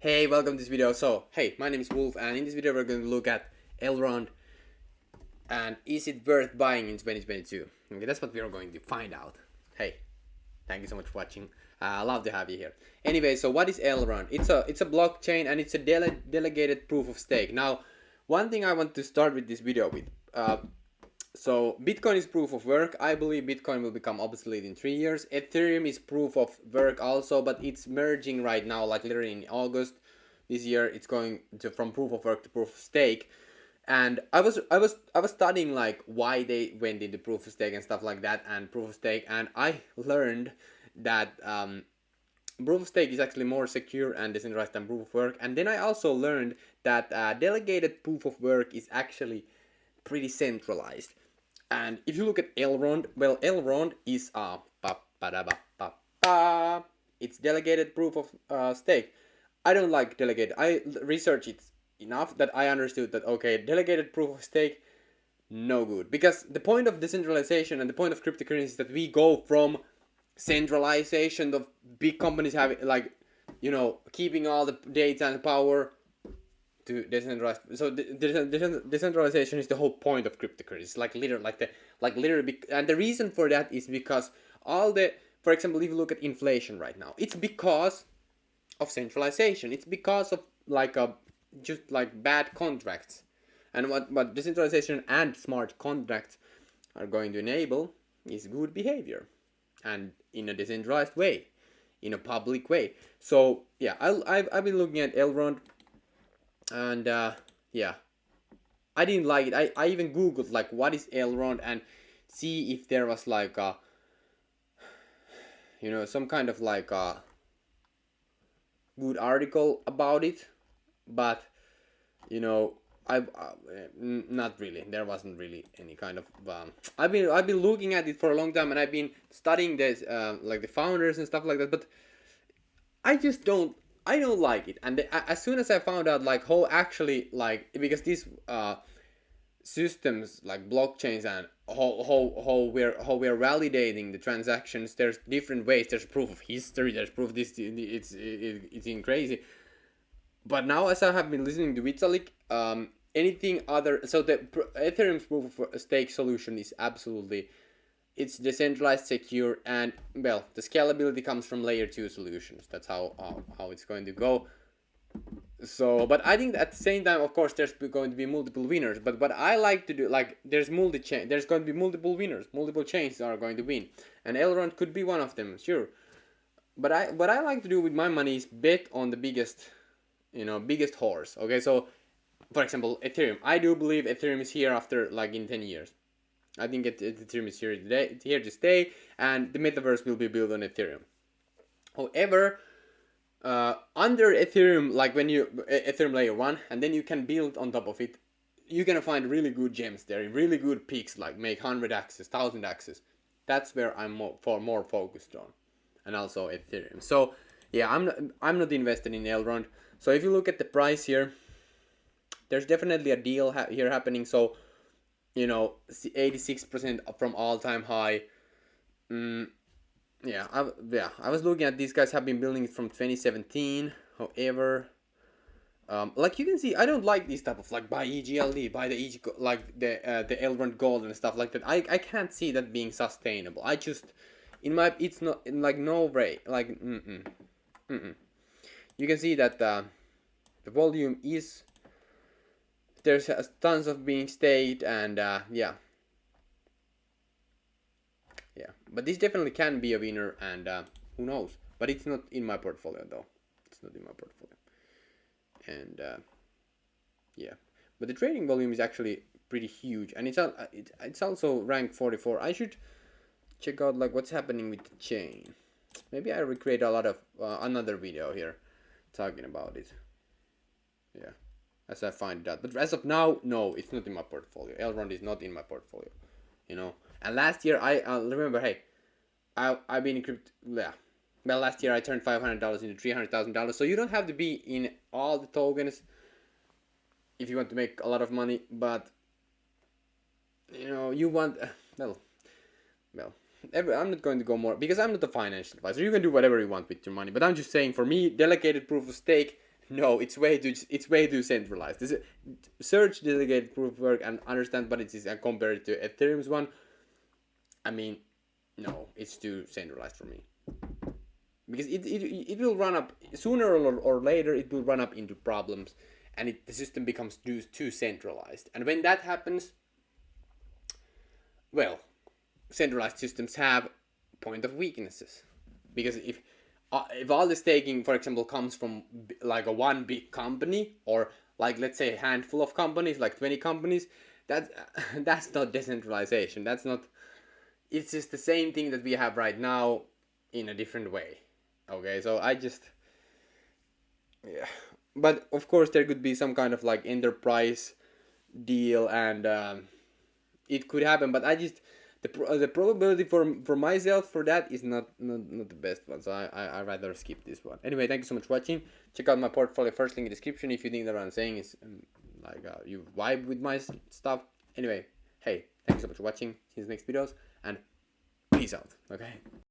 Hey, welcome to this video. So, hey, my name is Wolf, and in this video we're going to look at Elrond and is it worth buying in 2022? Okay, that's what we are going to find out. Hey, thank you so much for watching. I love to have you here. Anyway, so what is Elrond? It's a blockchain and it's a delegated proof of stake. Now, one thing I want to start with this video with. So Bitcoin is proof of work. I believe Bitcoin will become obsolete in 3 years. Ethereum is proof of work also, but it's merging right now, like literally in August this year. It's going from proof of work to proof of stake. And I was studying like why they went into proof of stake and stuff like that, and proof of stake, and I learned that proof of stake is actually more secure and decentralized than proof of work. And then I also learned that delegated proof of work is actually pretty centralized. And if you look at Elrond, well, Elrond is it's delegated proof of stake. I don't like delegated. I researched it enough that I understood that okay, delegated proof of stake, no good, because the point of decentralization and the point of cryptocurrency is that we go from centralization of big companies having keeping all the data and power to decentralized. So decentralization is the whole point of cryptocurrency. It's like literally, and the reason for that is because for example, if you look at inflation right now, it's because of centralization. It's because of just like bad contracts, and what decentralization and smart contracts are going to enable is good behavior, and in a decentralized way, in a public way. So yeah, I've been looking at Elrond. And yeah, I didn't like it. I even googled like what is Elrond and see if there was like a some kind of like a good article about it, but I not really. There wasn't really any kind of I've been looking at it for a long time, and I've been studying this like the founders and stuff like that, but I don't like it. And as soon as I found out like how actually like, because these systems like blockchains and how we're validating the transactions, there's different ways. There's proof of history, there's proof this, it's in crazy. But now as I have been listening to Vitalik, anything other, so the Ethereum's proof of stake solution is absolutely, it's decentralized, secure, and well, the scalability comes from layer 2 solutions. That's how it's going to go. So, but I think that at the same time, of course, there's going to be multiple winners. But what I like to do, like, there's going to be multiple winners, multiple chains are going to win, and Elrond could be one of them, sure. But what I like to do with my money is bet on the biggest horse. Okay, so for example, Ethereum. I do believe Ethereum is here after like in 10 years. I think Ethereum is here to stay, and the metaverse will be built on Ethereum. However, under Ethereum, like when you Ethereum layer 1, and then you can build on top of it, you're gonna find really good gems there, really good peaks, like make 100x, 1000x. That's where I'm more focused on, and also Ethereum. So yeah, I'm not invested in Elrond. So if you look at the price here, there's definitely a deal here happening. So 86% from all-time high. Yeah, I was looking at these guys have been building it from 2017. However, like you can see, I don't like these type of like buy EGLD, buy the like the Elrond gold and stuff like that. I can't see that being sustainable. I just it's not like no way like You can see that the volume is. There's tons of being staked, and yeah, but this definitely can be a winner, and who knows, but it's not in my portfolio though. It's not in my portfolio, and yeah, but the trading volume is actually pretty huge, and it's also ranked 44. I should check out like what's happening with the chain. Maybe I recreate a lot of another video here talking about it. Yeah, as I find out. But as of now, no, it's not in my portfolio. Elrond is not in my portfolio, And last year, I remember, hey, I've been in crypto. Yeah, well, last year I turned $500 into $300,000. So you don't have to be in all the tokens if you want to make a lot of money. But you want well. I'm not going to go more because I'm not a financial advisor. You can do whatever you want with your money. But I'm just saying, for me, delegated proof of stake No, it's way too centralized. This is, search delegated proof of work and understand what it is and compare it to Ethereum's one. I mean, no, it's too centralized for me. Because it will run up sooner or later. It will run up into problems, and the system becomes too centralized. And when that happens, well, centralized systems have point of weaknesses. Because if all the staking, for example, comes from like a one big company, or like let's say a handful of companies, like 20 companies, that that's not decentralization. That's not. It's just the same thing that we have right now in a different way. Okay, so I just, yeah, but of course there could be some kind of like enterprise deal, and it could happen. But I just, the probability for myself for that is not the best one. So I rather skip this one. Anyway, thank you so much for watching. Check out my portfolio, first link in the description, if you think that what I'm saying is like you vibe with my stuff. Anyway, hey, thank you so much for watching. See you in the next videos, and peace out. Okay.